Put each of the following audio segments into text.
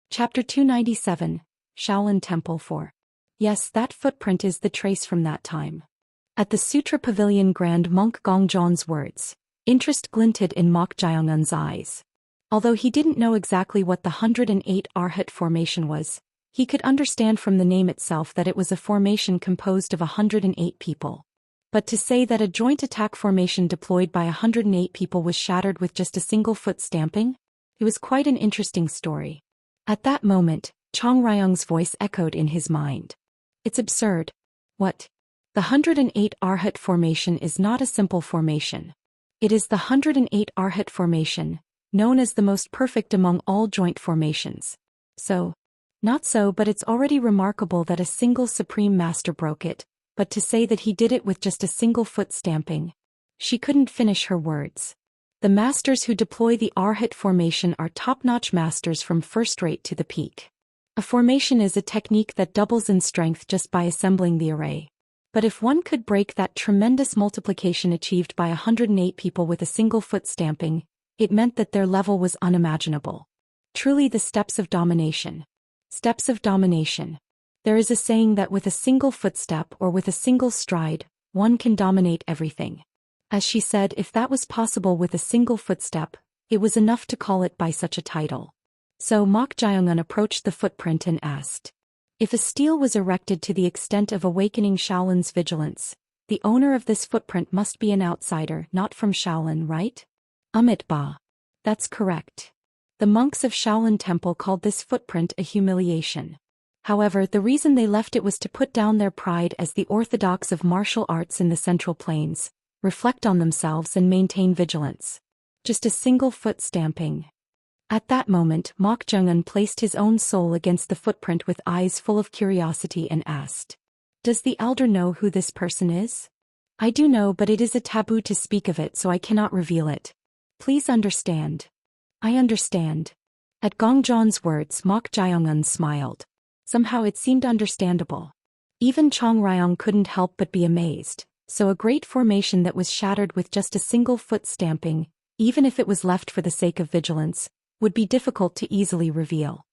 Chapter 297, Shaolin Temple 4. Yes, that footprint is the trace from that time. At the Sutra Pavilion, Grand Monk Gongzhan's words. Interest glinted in Mok Jiangun's eyes. Although he didn't know exactly what the 108 Arhat formation was, he could understand from the name itself that it was a formation composed of 108 people. But to say that a joint attack formation deployed by 108 people was shattered with just a single foot stamping? It was quite an interesting story. At that moment, Chong Ryung's voice echoed in his mind. It's absurd. What? The 108 Arhat formation is not a simple formation. It is the 108 Arhat formation, known as the most perfect among all joint formations. So, not so, but it's already remarkable that a single Supreme Master broke it, but to say that he did it with just a single foot stamping. She couldn't finish her words. The masters who deploy the Arhat formation are top-notch masters from first rate to the peak. A formation is a technique that doubles in strength just by assembling the array. But if one could break that tremendous multiplication achieved by 108 people with a single foot stamping, it meant that their level was unimaginable. Truly the steps of domination. Steps of domination. There is a saying that with a single footstep or with a single stride, one can dominate everything. As she said, if that was possible with a single footstep, it was enough to call it by such a title. So Mok Jiangun approached the footprint and asked. If a stele was erected to the extent of awakening Shaolin's vigilance, the owner of this footprint must be an outsider, not from Shaolin, right? Amit Ba. That's correct. The monks of Shaolin Temple called this footprint a humiliation. However, the reason they left it was to put down their pride as the orthodox of martial arts in the Central Plains, reflect on themselves and maintain vigilance. Just a single foot stamping. At that moment, Mok Jiangun placed his own soul against the footprint with eyes full of curiosity and asked. Does the elder know who this person is? I do know, but it is a taboo to speak of it, so I cannot reveal it. Please understand. I understand. At Gongzhan's words, Mok Jiangun smiled. Somehow it seemed understandable. Even Chong Ryong couldn't help but be amazed. So a great formation that was shattered with just a single foot stamping, even if it was left for the sake of vigilance, would be difficult to easily reveal.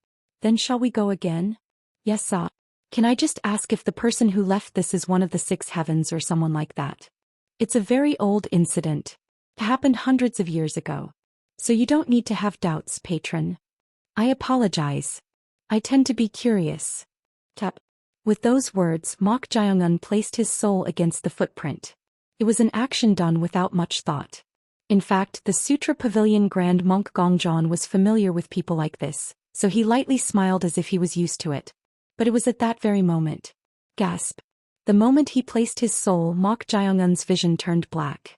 Then shall we go again? Yes, sir. Can I just ask if the person who left this is one of the 6 heavens or someone like that? It's a very old incident. It happened hundreds of years ago. So you don't need to have doubts, patron. I apologize. I tend to be curious. Tap. With those words, Mok Jiangun placed his soul against the footprint. It was an action done without much thought. In fact, the Sutra Pavilion Grand Monk Gongzhan was familiar with people like this, so he lightly smiled as if he was used to it. But it was at that very moment. Gasp. The moment he placed his soul, Mok Jiangun's vision turned black.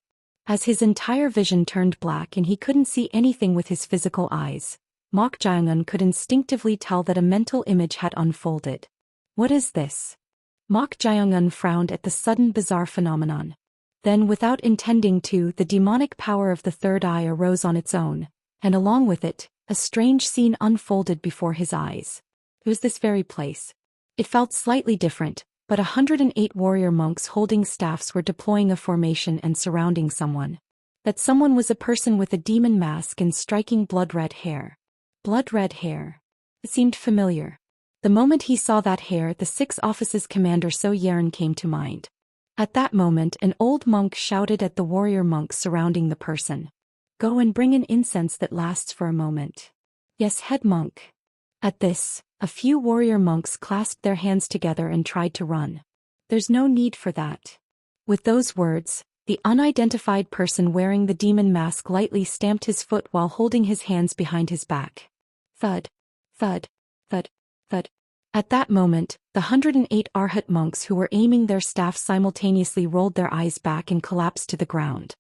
As his entire vision turned black and he couldn't see anything with his physical eyes, Mok Jiangun could instinctively tell that a mental image had unfolded. What is this? Mok Jiangun frowned at the sudden bizarre phenomenon. Then, without intending to, the demonic power of the third eye arose on its own, and along with it, a strange scene unfolded before his eyes. It was this very place. It felt slightly different, but 108 warrior monks holding staffs were deploying a formation and surrounding someone. That someone was a person with a demon mask and striking blood-red hair. Blood-red hair. It seemed familiar. The moment he saw that hair, the 6 offices commander So Yeren came to mind. At that moment, an old monk shouted at the warrior monks surrounding the person. Go and bring an incense that lasts for a moment. Yes, head monk. At this, a few warrior monks clasped their hands together and tried to run. There's no need for that. With those words, the unidentified person wearing the demon mask lightly stamped his foot while holding his hands behind his back. Thud. Thud. Thud. Thud. At that moment, the 108 Arhat monks who were aiming their staffs simultaneously rolled their eyes back and collapsed to the ground.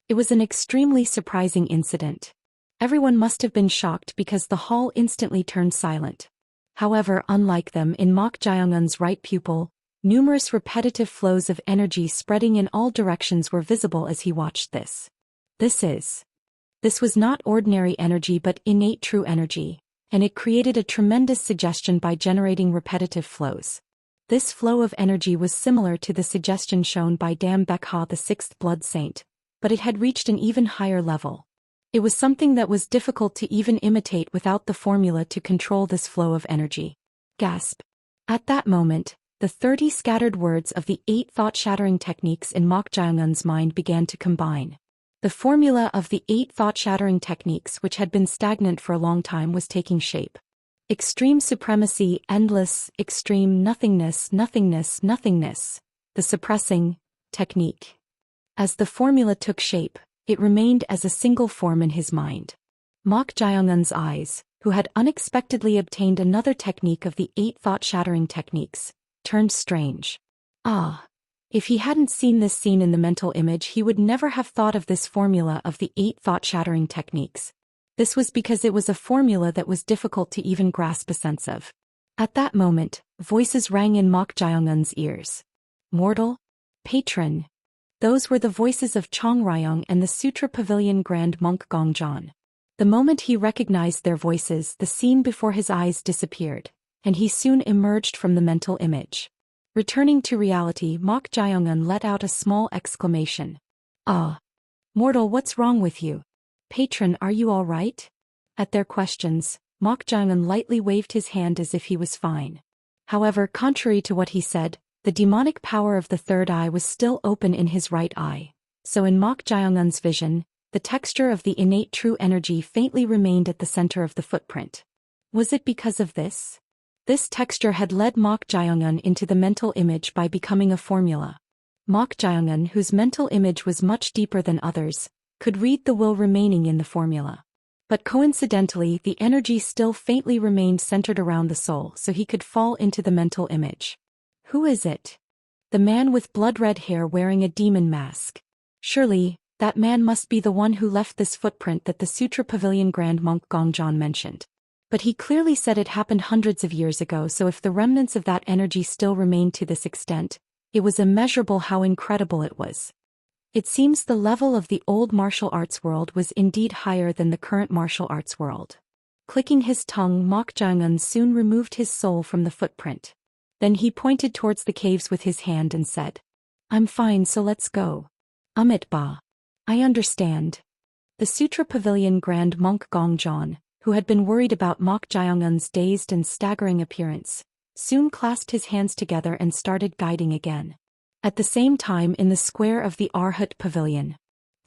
It was an extremely surprising incident. Everyone must have been shocked because the hall instantly turned silent. However, unlike them, in Mok Jiangun's right pupil, numerous repetitive flows of energy spreading in all directions were visible as he watched this. This was not ordinary energy but innate true energy, and it created a tremendous suggestion by generating repetitive flows. This flow of energy was similar to the suggestion shown by Dam Bekha, the 6th blood saint, but it had reached an even higher level. It was something that was difficult to even imitate without the formula to control this flow of energy. Gasp. At that moment, the 30 scattered words of the 8 thought-shattering techniques in Mok Jaeungun's mind began to combine. The formula of the 8 thought-shattering techniques, which had been stagnant for a long time, was taking shape. Extreme supremacy, endless, extreme nothingness, nothingness, nothingness. The suppressing technique. As the formula took shape, it remained as a single form in his mind. Mok Jaeungun's eyes, who had unexpectedly obtained another technique of the 8 thought-shattering techniques, turned strange. If he hadn't seen this scene in the mental image, he would never have thought of this formula of the 8 thought-shattering techniques. This was because it was a formula that was difficult to even grasp a sense of. At that moment, voices rang in Mok Jaeungun's ears. Mortal? Patron. Those were the voices of Chong Ryong and the Sutra Pavilion Grand Monk Gongjon. The moment he recognized their voices, the scene before his eyes disappeared, and he soon emerged from the mental image. Returning to reality, Mok Jaeungun let out a small exclamation. Mortal, what's wrong with you? Patron, are you all right? At their questions, Mok Jaeungun lightly waved his hand as if he was fine. However, contrary to what he said, the demonic power of the third eye was still open in his right eye. So in Mok Jaeungun's vision, the texture of the innate true energy faintly remained at the center of the footprint. Was it because of this? This texture had led Mok Jaeungun into the mental image by becoming a formula. Mok Jaeungun, whose mental image was much deeper than others, could read the will remaining in the formula. But coincidentally, the energy still faintly remained centered around the soul, so he could fall into the mental image. Who is it? The man with blood-red hair wearing a demon mask. Surely, that man must be the one who left this footprint that the Sutra Pavilion Grand Monk Gongjon mentioned. But he clearly said it happened hundreds of years ago, so if the remnants of that energy still remained to this extent, it was immeasurable how incredible it was. It seems the level of the old martial arts world was indeed higher than the current martial arts world. Clicking his tongue, Mok Jaeungun soon removed his soul from the footprint. Then he pointed towards the caves with his hand and said, I'm fine, so let's go. Amit Ba. I understand. The Sutra Pavilion Grand Monk Gongjon, who had been worried about Mok Jaeungun's dazed and staggering appearance, soon clasped his hands together and started guiding again. At the same time, in the square of the Arhat Pavilion,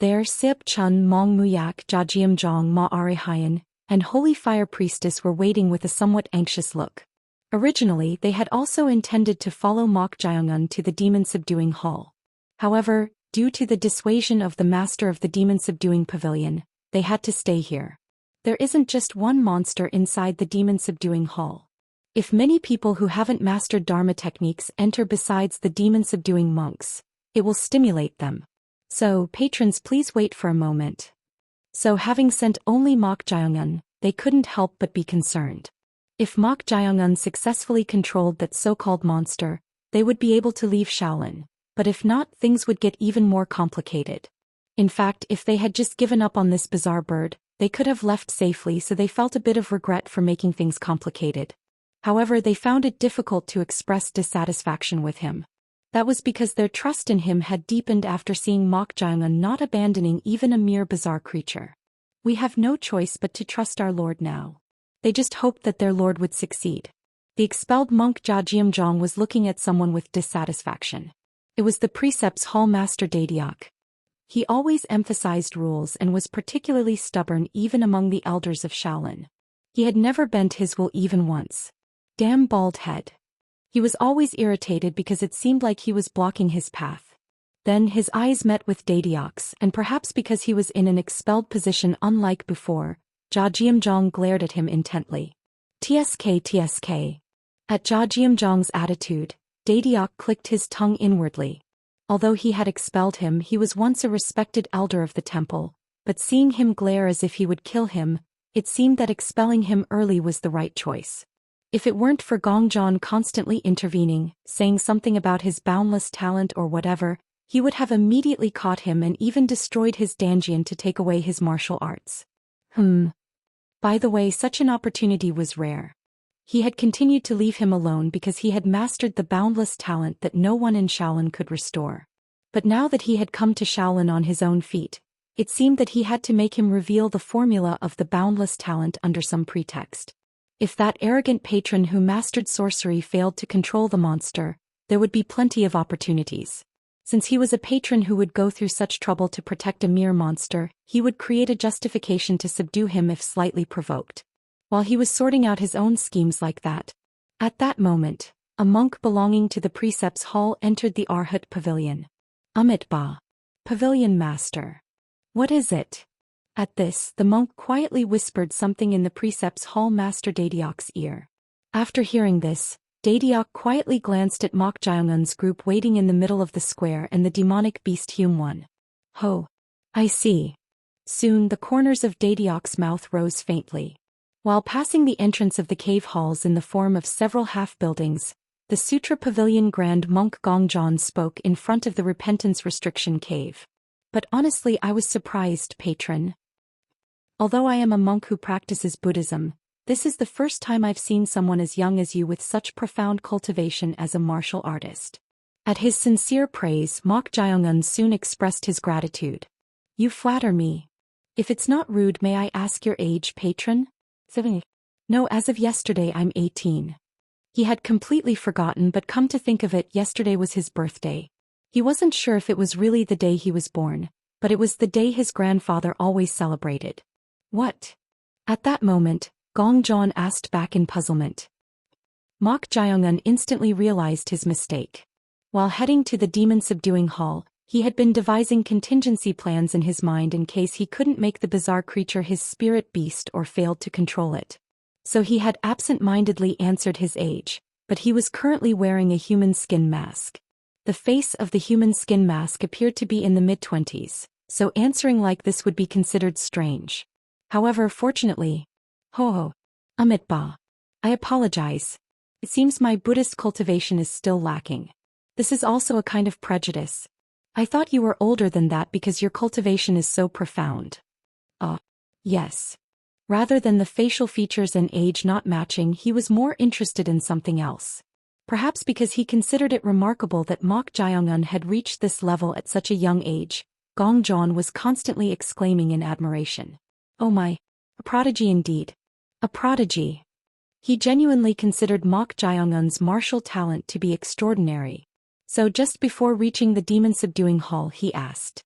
there Sip Chun Mong Muyak Jajiam Jong Ma Are Hyen and Holy Fire Priestess were waiting with a somewhat anxious look. Originally, they had also intended to follow Mok Jaeungun to the demon-subduing hall. However, due to the dissuasion of the master of the demon-subduing pavilion, they had to stay here. There isn't just one monster inside the demon-subduing hall. If many people who haven't mastered Dharma techniques enter besides the demon-subduing monks, it will stimulate them. So, patrons, please wait for a moment. So having sent only Mok Jaeungun, they couldn't help but be concerned. If Mok Jaeungun successfully controlled that so-called monster, they would be able to leave Shaolin, but if not, things would get even more complicated. In fact, if they had just given up on this bizarre bird, they could have left safely, so they felt a bit of regret for making things complicated. However, they found it difficult to express dissatisfaction with him. That was because their trust in him had deepened after seeing Mok Jaeungun not abandoning even a mere bizarre creature. We have no choice but to trust our lord now. They just hoped that their lord would succeed. The expelled monk Jajiam Jong was looking at someone with dissatisfaction. It was the precepts hall master Daediak. He always emphasized rules and was particularly stubborn even among the elders of Shaolin. He had never bent his will even once. Damn bald head. He was always irritated because it seemed like he was blocking his path. Then his eyes met with Daediak's, and perhaps because he was in an expelled position unlike before, Jajiam Jong glared at him intently. TSK. At Jajiam Jong's attitude, Daediak clicked his tongue inwardly. Although he had expelled him, he was once a respected elder of the temple, but seeing him glare as if he would kill him, it seemed that expelling him early was the right choice. If it weren't for Gongjon constantly intervening, saying something about his boundless talent or whatever, he would have immediately caught him and even destroyed his Danjian to take away his martial arts. By the way, such an opportunity was rare. He had continued to leave him alone because he had mastered the boundless talent that no one in Shaolin could restore. But now that he had come to Shaolin on his own feet, It seemed that he had to make him reveal the formula of the boundless talent under some pretext. If that arrogant patron who mastered sorcery failed to control the monster, there would be plenty of opportunities. Since he was a patron who would go through such trouble to protect a mere monster, he would create a justification to subdue him if slightly provoked. While he was sorting out his own schemes like that, at that moment, a monk belonging to the precepts hall entered the Arhat pavilion. Amitabha. Pavilion master. What is it? At this, the monk quietly whispered something in the precepts hall master Dadiok's ear. After hearing this, Dadiok quietly glanced at Mok Jiongun's group waiting in the middle of the square and the demonic beast Hume one. Ho. I see. Soon the corners of Dadiok's mouth rose faintly. While passing the entrance of the cave halls in the form of several half-buildings, the Sutra Pavilion Grand Monk Gongjon spoke in front of the Repentance Restriction Cave. But honestly, I was surprised, patron. Although I am a monk who practices Buddhism, this is the first time I've seen someone as young as you with such profound cultivation as a martial artist. At his sincere praise, Mok Jiongun soon expressed his gratitude. You flatter me. If it's not rude, may I ask your age, patron? 7. No, as of yesterday I'm 18. He had completely forgotten, but come to think of it, yesterday was his birthday. He wasn't sure if it was really the day he was born, but it was the day his grandfather always celebrated. What? At that moment, Gongjon asked back in puzzlement. Mok Jiongun instantly realized his mistake. While heading to the demon-subduing hall, he had been devising contingency plans in his mind in case he couldn't make the bizarre creature his spirit beast or failed to control it. So he had absent-mindedly answered his age, but he was currently wearing a human skin mask. The face of the human skin mask appeared to be in the mid-20s, so answering like this would be considered strange. However, fortunately, Ho. Amitabha. I apologize. It seems my Buddhist cultivation is still lacking. This is also a kind of prejudice. I thought you were older than that because your cultivation is so profound. Yes. Rather than the facial features and age not matching, he was more interested in something else. Perhaps because he considered it remarkable that Mok Jiongun had reached this level at such a young age, Gongjon was constantly exclaiming in admiration. Oh my, a prodigy indeed. A prodigy. He genuinely considered Mok Jiongun's martial talent to be extraordinary. So just before reaching the demon-subduing hall, he asked.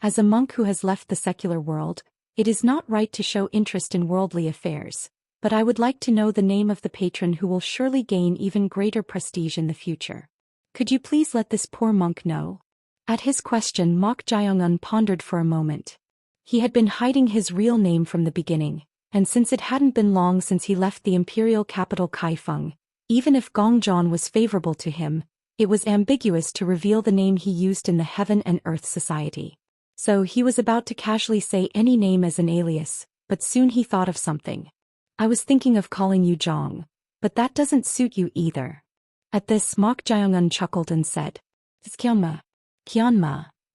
As a monk who has left the secular world, it is not right to show interest in worldly affairs, but I would like to know the name of the patron who will surely gain even greater prestige in the future. Could you please let this poor monk know? At his question, Mok Jiongun pondered for a moment. He had been hiding his real name from the beginning, and since it hadn't been long since he left the imperial capital Kaifeng, even if Gongjon was favorable to him, it was ambiguous to reveal the name he used in the Heaven and Earth Society. So he was about to casually say any name as an alias, but soon he thought of something. I was thinking of calling you Zhong, but that doesn't suit you either. At this, Mok Jiongun chuckled and said, Kyanma,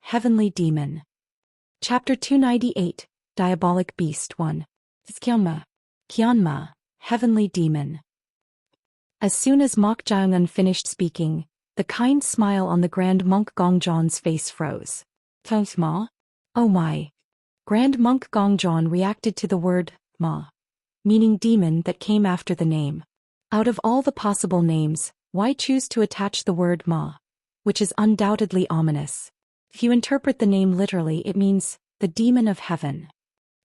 Heavenly Demon. Chapter 298, Diabolic Beast 1. Kyanma, Heavenly Demon. As soon as Mok Jiongun finished speaking, the kind smile on the Grand Monk Gongjon's face froze. Ma? Oh my. Grand Monk Gongjon reacted to the word, ma, meaning demon, that came after the name. Out of all the possible names, why choose to attach the word ma, which is undoubtedly ominous? If you interpret the name literally, it means, the demon of heaven.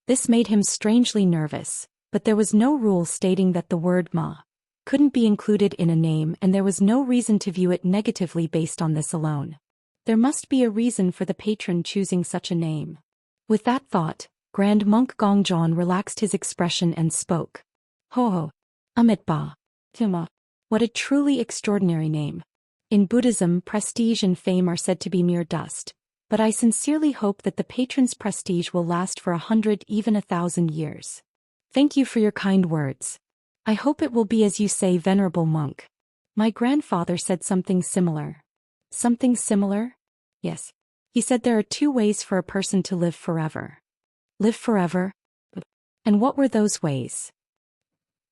This made him strangely nervous, but there was no rule stating that the word ma couldn't be included in a name, and there was no reason to view it negatively based on this alone. There must be a reason for the patron choosing such a name. With that thought, Grand Monk Gongjon relaxed his expression and spoke. Ho. Amitabha. What a truly extraordinary name. In Buddhism, prestige and fame are said to be mere dust, but I sincerely hope that the patron's prestige will last for 100, even 1,000 years. Thank you for your kind words. I hope it will be as you say, venerable monk. My grandfather said something similar. Something similar? Yes. He said there are 2 ways for a person to live forever. Live forever? And what were those ways?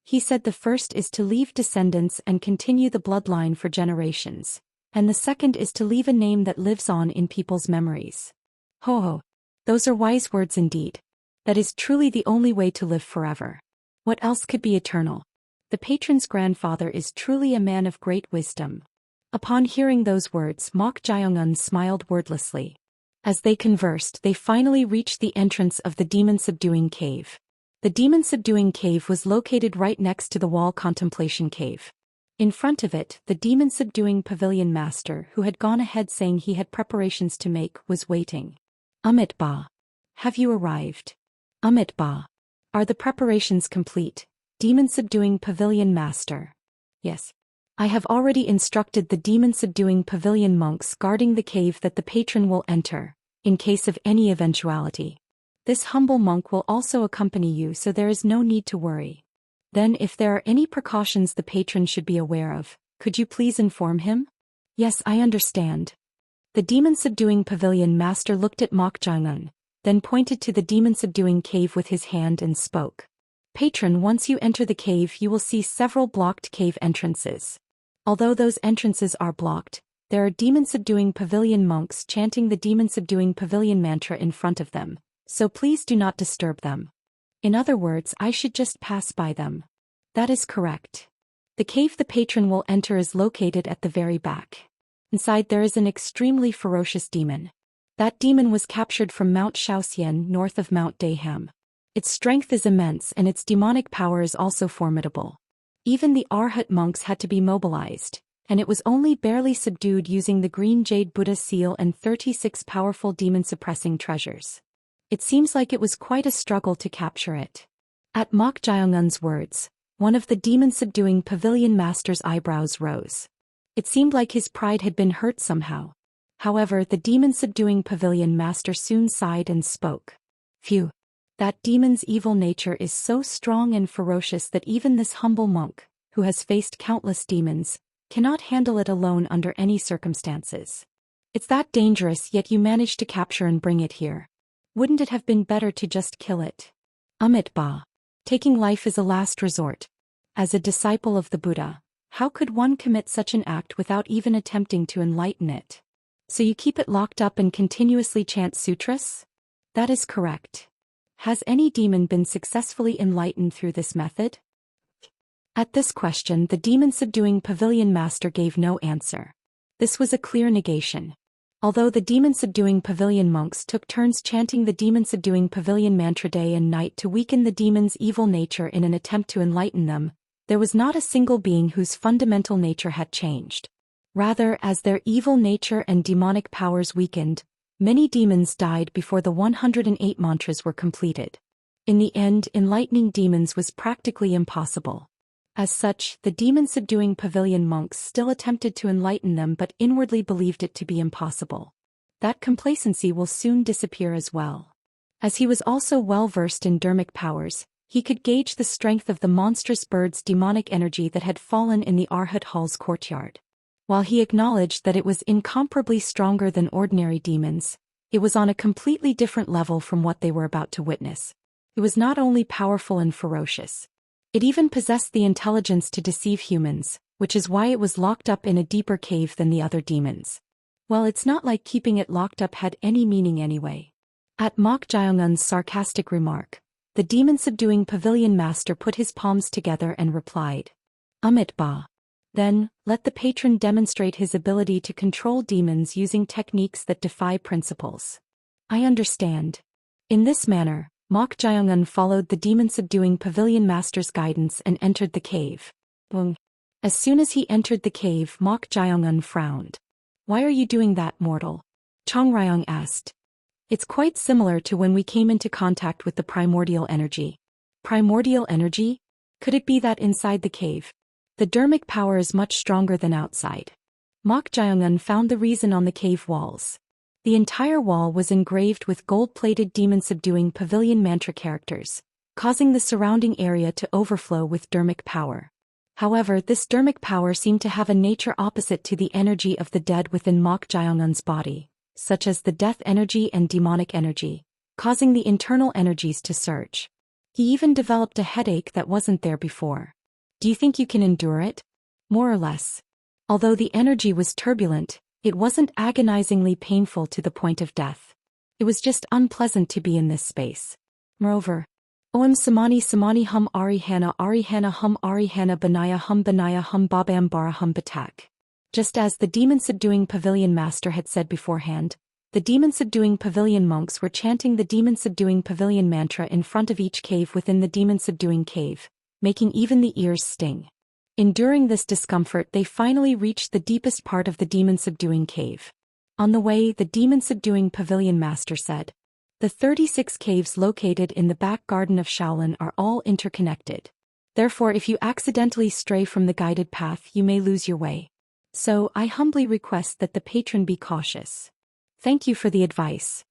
He said the first is to leave descendants and continue the bloodline for generations, and the second is to leave a name that lives on in people's memories. Ho. Those are wise words indeed. That is truly the only way to live forever. What else could be eternal? The patron's grandfather is truly a man of great wisdom. Upon hearing those words, Mok Jayongun smiled wordlessly. As they conversed, they finally reached the entrance of the demon-subduing cave. The demon-subduing cave was located right next to the wall contemplation cave. In front of it, the demon-subduing pavilion master, who had gone ahead saying he had preparations to make, was waiting. Amitabha. Have you arrived? Amitabha. Are the preparations complete? Demon-subduing pavilion master. Yes. I have already instructed the demon-subduing pavilion monks guarding the cave that the patron will enter, in case of any eventuality. This humble monk will also accompany you, so there is no need to worry. Then if there are any precautions the patron should be aware of, could you please inform him? Yes, I understand. The demon-subduing pavilion master looked at Mok Jayongun, then pointed to the demon-subduing cave with his hand and spoke. Patron, once you enter the cave you will see several blocked cave entrances. Although those entrances are blocked, there are demon-subduing pavilion monks chanting the demon-subduing pavilion mantra in front of them, so please do not disturb them. In other words, I should just pass by them. That is correct. The cave the patron will enter is located at the very back. Inside there is an extremely ferocious demon. That demon was captured from Mount Shaoxian north of Mount Daham. Its strength is immense and its demonic power is also formidable. Even the Arhat monks had to be mobilized, and it was only barely subdued using the green jade Buddha seal and 36 powerful demon-suppressing treasures. It seems like it was quite a struggle to capture it. At Mok Jayongun's words, one of the demon-subduing pavilion master's eyebrows rose. It seemed like his pride had been hurt somehow. However, the demon-subduing pavilion master soon sighed and spoke. Phew. That demon's evil nature is so strong and ferocious that even this humble monk, who has faced countless demons, cannot handle it alone under any circumstances. It's that dangerous, yet you managed to capture and bring it here. Wouldn't it have been better to just kill it? Amitabha. Taking life is a last resort. As a disciple of the Buddha, how could one commit such an act without even attempting to enlighten it? So you keep it locked up and continuously chant sutras? That is correct. Has any demon been successfully enlightened through this method? At this question, the demon-subduing pavilion master gave no answer. This was a clear negation. Although the demon-subduing pavilion monks took turns chanting the demon-subduing pavilion mantra day and night to weaken the demon's evil nature in an attempt to enlighten them, there was not a single being whose fundamental nature had changed. Rather, as their evil nature and demonic powers weakened, many demons died before the 108 mantras were completed. In the end, enlightening demons was practically impossible. As such, the demon-subduing pavilion monks still attempted to enlighten them but inwardly believed it to be impossible. That complacency will soon disappear as well. As he was also well-versed in dermic powers, he could gauge the strength of the monstrous bird's demonic energy that had fallen in the Arhat Hall's courtyard. While he acknowledged that it was incomparably stronger than ordinary demons, it was on a completely different level from what they were about to witness. It was not only powerful and ferocious. It even possessed the intelligence to deceive humans, which is why it was locked up in a deeper cave than the other demons. Well, it's not like keeping it locked up had any meaning anyway. At Mok Jayongun's sarcastic remark, the demon-subduing pavilion master put his palms together and replied, Amitabha. Then, let the patron demonstrate his ability to control demons using techniques that defy principles. I understand. In this manner, Mok Jayongun followed the demon-subduing pavilion master's guidance and entered the cave. As soon as he entered the cave, Mok Jayongun frowned. Why are you doing that, mortal? Chong Ryong asked. It's quite similar to when we came into contact with the primordial energy. Primordial energy? Could it be that inside the cave? The dermic power is much stronger than outside. Mok Jayongun found the reason on the cave walls. The entire wall was engraved with gold-plated demon-subduing pavilion mantra characters, causing the surrounding area to overflow with dermic power. However, this dermic power seemed to have a nature opposite to the energy of the dead within Mok Jayongun's body, such as the death energy and demonic energy, causing the internal energies to surge. He even developed a headache that wasn't there before. Do you think you can endure it? More or less. Although the energy was turbulent, it wasn't agonizingly painful to the point of death. It was just unpleasant to be in this space. Moreover, Om Samani Samani Hum Arihana Hum Arihana Banaya Hum Babam Bara Hum Batak. Just as the demon-subduing pavilion master had said beforehand, the demon-subduing pavilion monks were chanting the demon-subduing pavilion mantra in front of each cave within the demon-subduing cave, making even the ears sting. Enduring this discomfort, they finally reached the deepest part of the demon-subduing cave. On the way, the demon-subduing pavilion master said, "The 36 caves located in the back garden of Shaolin are all interconnected. Therefore, if you accidentally stray from the guided path, you may lose your way. So, I humbly request that the patron be cautious. Thank you for the advice.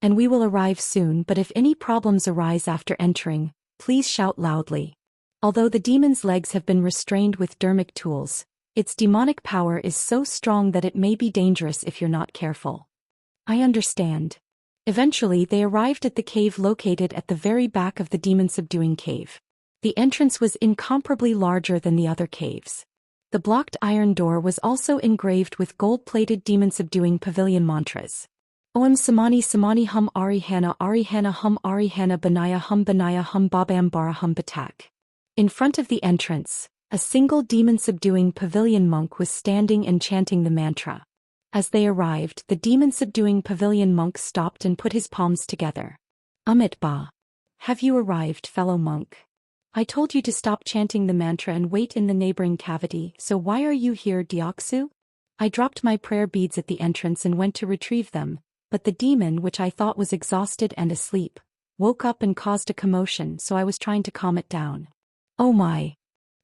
And we will arrive soon, but if any problems arise after entering, please shout loudly." Although the demon's legs have been restrained with dermic tools, its demonic power is so strong that it may be dangerous if you're not careful. I understand. Eventually, they arrived at the cave located at the very back of the demon-subduing cave. The entrance was incomparably larger than the other caves. The blocked iron door was also engraved with gold-plated demon-subduing pavilion mantras. Om Samani Samani Hum Arihana Hum Arihana Banaya Hum Babam Bara Hum Batak. In front of the entrance, a single demon-subduing pavilion monk was standing and chanting the mantra. As they arrived, the demon-subduing pavilion monk stopped and put his palms together. Amit Ba. Have you arrived, fellow monk? I told you to stop chanting the mantra and wait in the neighboring cavity, so why are you here, Deoksu? I dropped my prayer beads at the entrance and went to retrieve them, but the demon, which I thought was exhausted and asleep, woke up and caused a commotion, so I was trying to calm it down. Oh my!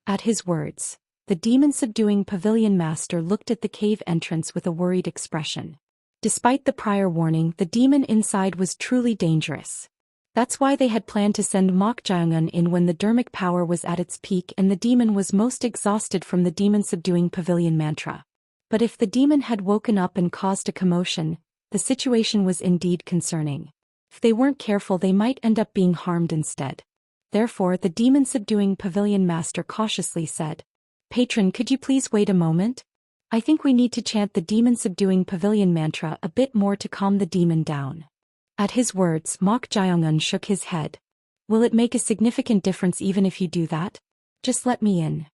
At his words, the demon-subduing pavilion master looked at the cave entrance with a worried expression. Despite the prior warning, the demon inside was truly dangerous. That's why they had planned to send Mok Jaeongun in when the dermic power was at its peak and the demon was most exhausted from the demon-subduing pavilion mantra. But if the demon had woken up and caused a commotion, the situation was indeed concerning. If they weren't careful, they might end up being harmed instead. Therefore, the demon-subduing pavilion master cautiously said, "Patron, could you please wait a moment? I think we need to chant the demon-subduing pavilion mantra a bit more to calm the demon down." At his words, Mok Jaeongun shook his head. "Will it make a significant difference even if you do that? Just let me in."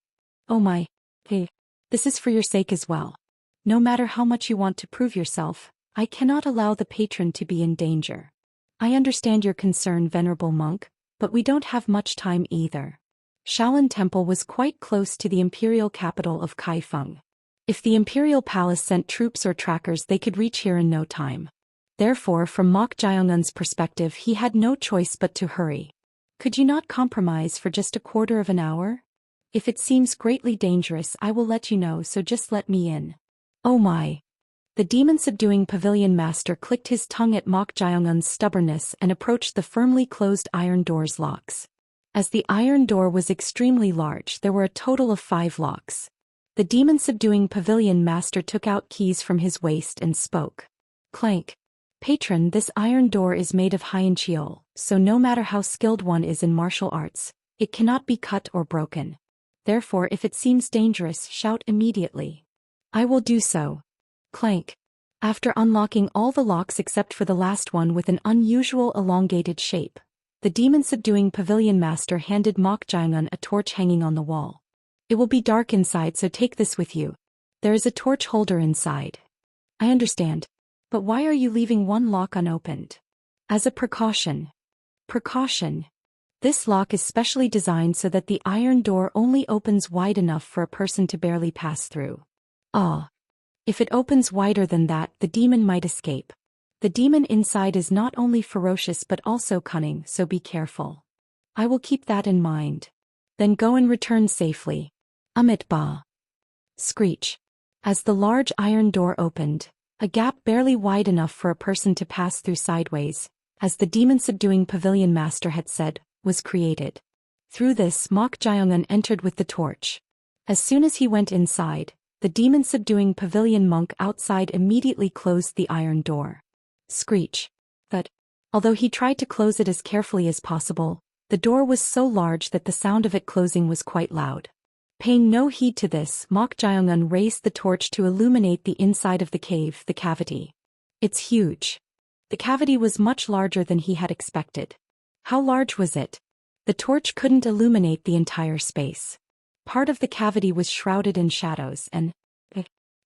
"Oh my. Hey. This is for your sake as well. No matter how much you want to prove yourself, I cannot allow the patron to be in danger. I understand your concern, venerable monk, but we don't have much time either." Shaolin Temple was quite close to the imperial capital of Kaifeng. If the imperial palace sent troops or trackers, they could reach here in no time. Therefore, from Mok Jaeongun's perspective, he had no choice but to hurry. "Could you not compromise for just a quarter of an hour? If it seems greatly dangerous, I will let you know, so just let me in." Oh my! The demon-subduing pavilion master clicked his tongue at Mok Jaeongun's stubbornness and approached the firmly closed iron door's locks. As the iron door was extremely large, there were a total of 5 locks. The demon-subduing pavilion master took out keys from his waist and spoke. Clank. "Patron, this iron door is made of hyenchiol, so no matter how skilled one is in martial arts, it cannot be cut or broken. Therefore, if it seems dangerous, shout immediately." "I will do so." Clank. After unlocking all the locks except for the last one with an unusual elongated shape, the demon-subduing pavilion master handed Mok Jaeongun a torch hanging on the wall. "It will be dark inside, so take this with you. There is a torch holder inside." "I understand. But why are you leaving one lock unopened?" "As a precaution." Precaution? This lock is specially designed so that the iron door only opens wide enough for a person to barely pass through. Ah. If it opens wider than that, the demon might escape. The demon inside is not only ferocious but also cunning, so be careful. "I will keep that in mind. Then go and return safely." Amit Ba. Screech. As the large iron door opened, a gap barely wide enough for a person to pass through sideways, as the demon-subduing pavilion master had said, was created. Through this, Mok Jaeongun entered with the torch. As soon as he went inside, the demon-subduing pavilion monk outside immediately closed the iron door. Screech. But, although he tried to close it as carefully as possible, the door was so large that the sound of it closing was quite loud. Paying no heed to this, Mok Jaeongun raised the torch to illuminate the inside of the cave, the cavity. It's huge. The cavity was much larger than he had expected. How large was it? The torch couldn't illuminate the entire space. Part of the cavity was shrouded in shadows and,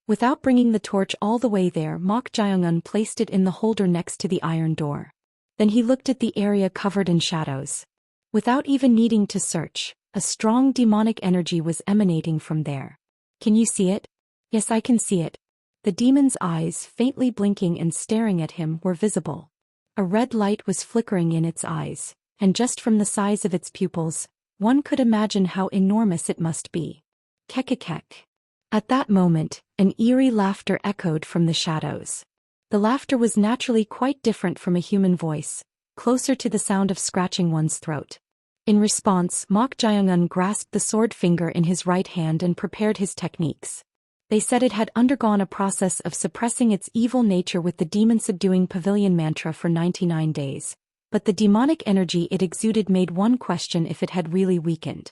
without bringing the torch all the way there, Mok Jae-un placed it in the holder next to the iron door. Then he looked at the area covered in shadows. Without even needing to search, a strong demonic energy was emanating from there. Can you see it? Yes, I can see it. The demon's eyes, faintly blinking and staring at him, were visible. A red light was flickering in its eyes, and just from the size of its pupils, one could imagine how enormous it must be. Kekekek. At that moment, an eerie laughter echoed from the shadows. The laughter was naturally quite different from a human voice, closer to the sound of scratching one's throat. In response, Mok Jae-un grasped the sword finger in his right hand and prepared his techniques. They said it had undergone a process of suppressing its evil nature with the demon-subduing pavilion mantra for 99 days, but the demonic energy it exuded made one question if it had really weakened.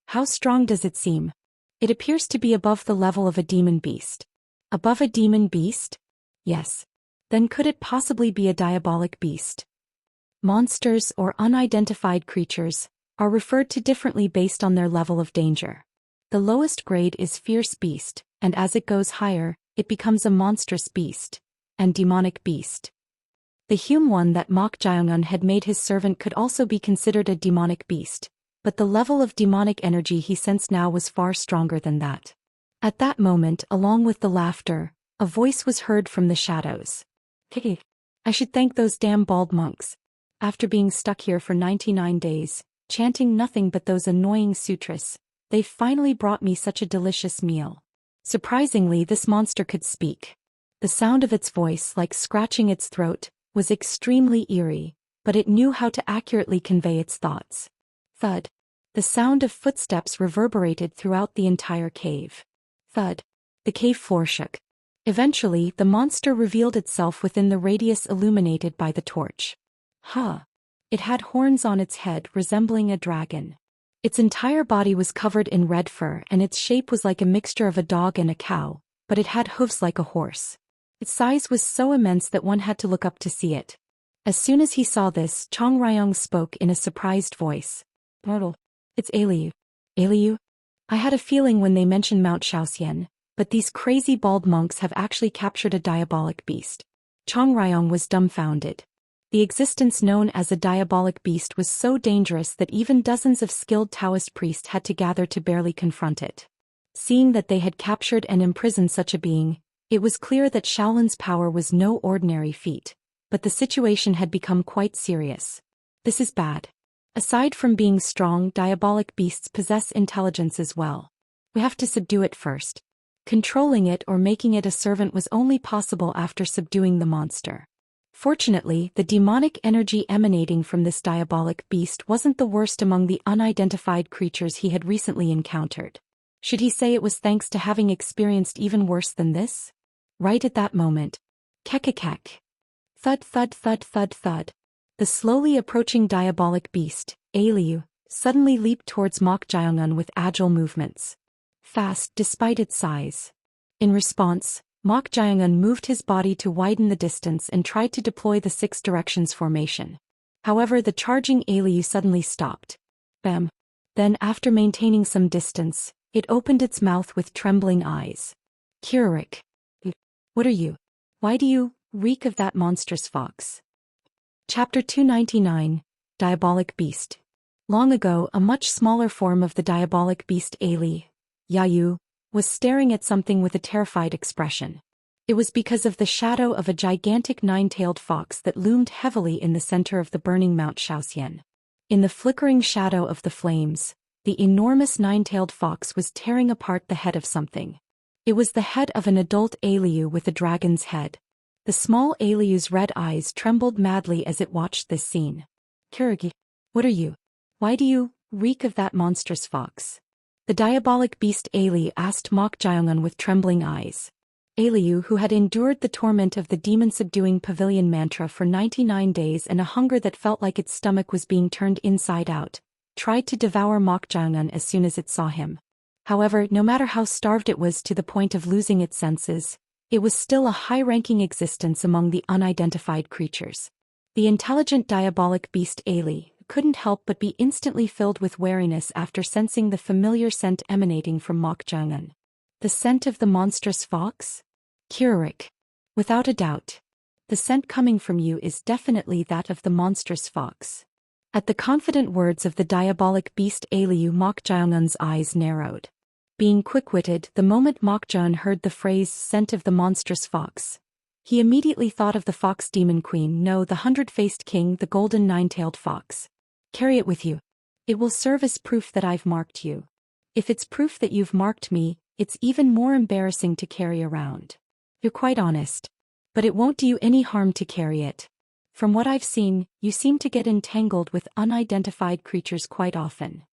How strong does it seem? It appears to be above the level of a demon beast. Above a demon beast? Yes. Then could it possibly be a diabolic beast? Monsters, or unidentified creatures, are referred to differently based on their level of danger. The lowest grade is fierce beast, and as it goes higher, it becomes a monstrous beast, and demonic beast. The human one that Mok Jae-un had made his servant could also be considered a demonic beast, but the level of demonic energy he sensed now was far stronger than that. At that moment, along with the laughter, a voice was heard from the shadows. Hey, I should thank those damn bald monks. After being stuck here for 99 days, chanting nothing but those annoying sutras, they finally brought me such a delicious meal. Surprisingly, this monster could speak. The sound of its voice, like scratching its throat, was extremely eerie, but it knew how to accurately convey its thoughts. Thud. The sound of footsteps reverberated throughout the entire cave. Thud. The cave floor shook. Eventually, the monster revealed itself within the radius illuminated by the torch. It had horns on its head resembling a dragon. Its entire body was covered in red fur and its shape was like a mixture of a dog and a cow, but it had hooves like a horse. Its size was so immense that one had to look up to see it. As soon as he saw this, Chong Ryong spoke in a surprised voice. It's Aliu. Aliu? I had a feeling when they mentioned Mount Shaoxian, but these crazy bald monks have actually captured a diabolic beast. Chong Ryong was dumbfounded. The existence known as a diabolic beast was so dangerous that even dozens of skilled Taoist priests had to gather to barely confront it. Seeing that they had captured and imprisoned such a being, it was clear that Shaolin's power was no ordinary feat, but the situation had become quite serious. This is bad. Aside from being strong, diabolic beasts possess intelligence as well. We have to subdue it first. Controlling it or making it a servant was only possible after subduing the monster. Fortunately, the demonic energy emanating from this diabolic beast wasn't the worst among the unidentified creatures he had recently encountered. Should he say it was thanks to having experienced even worse than this? Right at that moment. Kekekek. Thud thud thud thud thud. The slowly approaching diabolic beast, Aliu, suddenly leaped towards Mok Jae-un with agile movements. Fast despite its size. In response, Mok Jae-un moved his body to widen the distance and tried to deploy the Six Directions formation. However, the charging Aliu suddenly stopped. Bam. Then, after maintaining some distance, it opened its mouth with trembling eyes. Kirarik. What are you? Why do you reek of that monstrous fox? Chapter 299, Diabolic Beast. Long ago, a much smaller form of the diabolic beast Aliu, Yayu, was staring at something with a terrified expression. It was because of the shadow of a gigantic nine-tailed fox that loomed heavily in the center of the burning Mount Shaoxian. In the flickering shadow of the flames, the enormous nine-tailed fox was tearing apart the head of something. It was the head of an adult Aliu with a dragon's head. The small Aliu's red eyes trembled madly as it watched this scene. Kirigi, what are you? Why do you reek of that monstrous fox? The diabolic beast Aliu asked Mok Jae-un with trembling eyes. Aliu, who had endured the torment of the demon-subduing pavilion mantra for 99 days and a hunger that felt like its stomach was being turned inside out, tried to devour Mok Jae-un as soon as it saw him. However, no matter how starved it was to the point of losing its senses, it was still a high-ranking existence among the unidentified creatures. The intelligent diabolic beast Ailey couldn't help but be instantly filled with wariness after sensing the familiar scent emanating from Mok Jang-un. The scent of the monstrous fox? Kirik. Without a doubt. The scent coming from you is definitely that of the monstrous fox. At the confident words of the diabolic beast Ailey, Mok Jang-un's eyes narrowed. Being quick-witted, the moment Mok Jang heard the phrase scent of the monstrous fox, he immediately thought of the fox demon queen, no, the hundred-faced king, the golden nine-tailed fox. Carry it with you. It will serve as proof that I've marked you. If it's proof that you've marked me, it's even more embarrassing to carry around. You're quite honest. But it won't do you any harm to carry it. From what I've seen, you seem to get entangled with unidentified creatures quite often.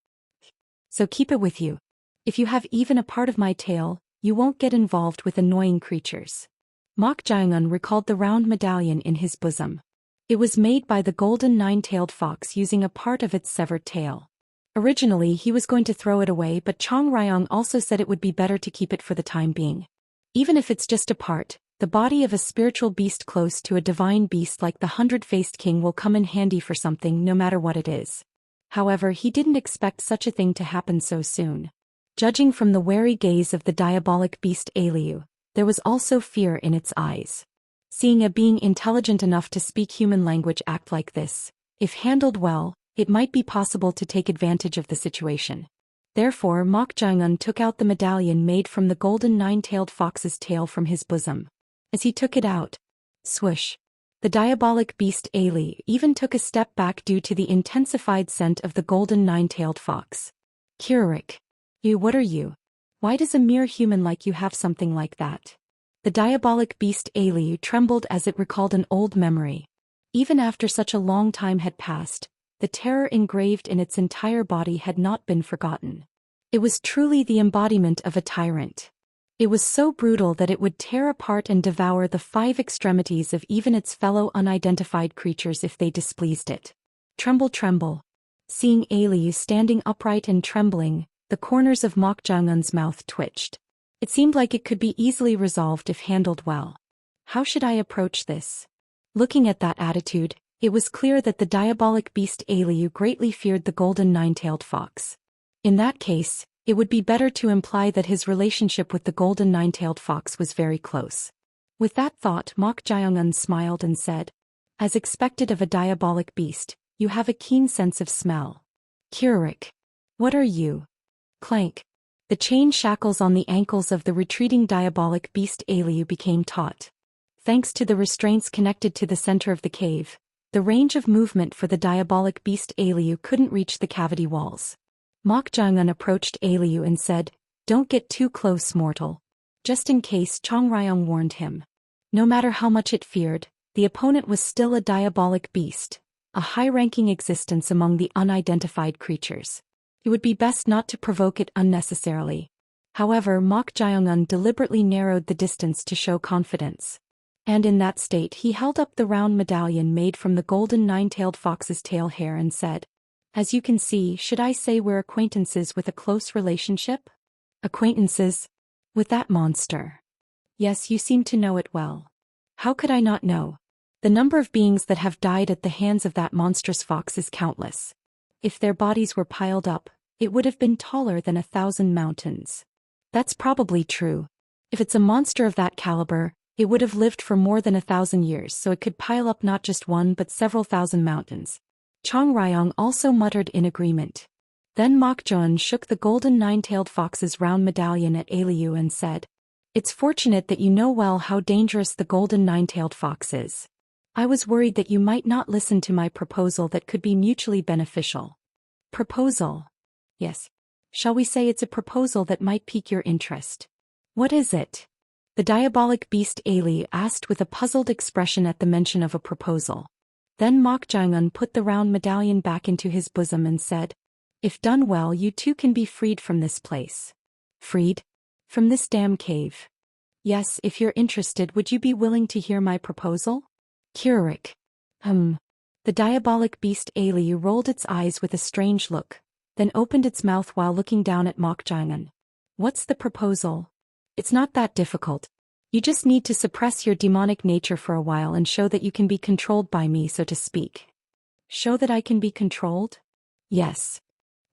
So keep it with you. If you have even a part of my tail, you won't get involved with annoying creatures. Mok Jang-un recalled the round medallion in his bosom. It was made by the golden nine-tailed fox using a part of its severed tail. Originally he was going to throw it away, but Chong Ryong also said it would be better to keep it for the time being. Even if it's just a part, the body of a spiritual beast close to a divine beast like the hundred-faced king will come in handy for something no matter what it is. However, he didn't expect such a thing to happen so soon. Judging from the wary gaze of the diabolic beast Ailey, there was also fear in its eyes. Seeing a being intelligent enough to speak human language act like this, if handled well, it might be possible to take advantage of the situation. Therefore, Mok Jang-un took out the medallion made from the golden nine-tailed fox's tail from his bosom. As he took it out, swoosh, the diabolic beast Ailey even took a step back due to the intensified scent of the golden nine-tailed fox. Kirik. You, what are you? Why does a mere human like you have something like that? The diabolic beast Ailey trembled as it recalled an old memory. Even after such a long time had passed, the terror engraved in its entire body had not been forgotten. It was truly the embodiment of a tyrant. It was so brutal that it would tear apart and devour the five extremities of even its fellow unidentified creatures if they displeased it. Tremble, tremble. Seeing Ailey standing upright and trembling, the corners of Mok Jang-un's mouth twitched. It seemed like it could be easily resolved if handled well. How should I approach this? Looking at that attitude, it was clear that the diabolic beast Ailey greatly feared the golden nine-tailed fox. In that case, it would be better to imply that his relationship with the golden nine-tailed fox was very close. With that thought, Mok Jang-un smiled and said, "As expected of a diabolic beast, you have a keen sense of smell. Kirik. What are you?" Clank. The chain shackles on the ankles of the retreating diabolic beast Ailey became taut. Thanks to the restraints connected to the center of the cave, the range of movement for the diabolic beast Ailey couldn't reach the cavity walls. Mok Jang-un approached Ailey and said, "Don't get too close, mortal." Just in case, Chong Ryong warned him. No matter how much it feared, the opponent was still a diabolic beast, a high-ranking existence among the unidentified creatures. It would be best not to provoke it unnecessarily. However, Mok Jang-un deliberately narrowed the distance to show confidence. And in that state he held up the round medallion made from the golden nine-tailed fox's tail hair and said, "As you can see, should I say we're acquaintances with a close relationship?" "Acquaintances? With that monster?" "Yes, you seem to know it well." "How could I not know? The number of beings that have died at the hands of that monstrous fox is countless. If their bodies were piled up, it would have been taller than 1,000 mountains." "That's probably true. If it's a monster of that caliber, it would have lived for more than 1,000 years, so it could pile up not just one but several thousand mountains." Chong Ryong also muttered in agreement. Then Mok Jang shook the golden nine-tailed fox's round medallion at Ailey and said, "It's fortunate that you know well how dangerous the golden nine-tailed fox is. I was worried that you might not listen to my proposal that could be mutually beneficial." "Proposal?" "Yes. Shall we say it's a proposal that might pique your interest?" "What is it?" the diabolic beast Ailey asked with a puzzled expression at the mention of a proposal. Then Mok Jang-un put the round medallion back into his bosom and said, "If done well, you too can be freed from this place." "Freed? From this damn cave?" "Yes, if you're interested, would you be willing to hear my proposal?" Kirik. The diabolic beast Ailey rolled its eyes with a strange look, then opened its mouth while looking down at Mok Jang-un. "What's the proposal?" "It's not that difficult. You just need to suppress your demonic nature for a while and show that you can be controlled by me, so to speak. Show that I can be controlled? Yes.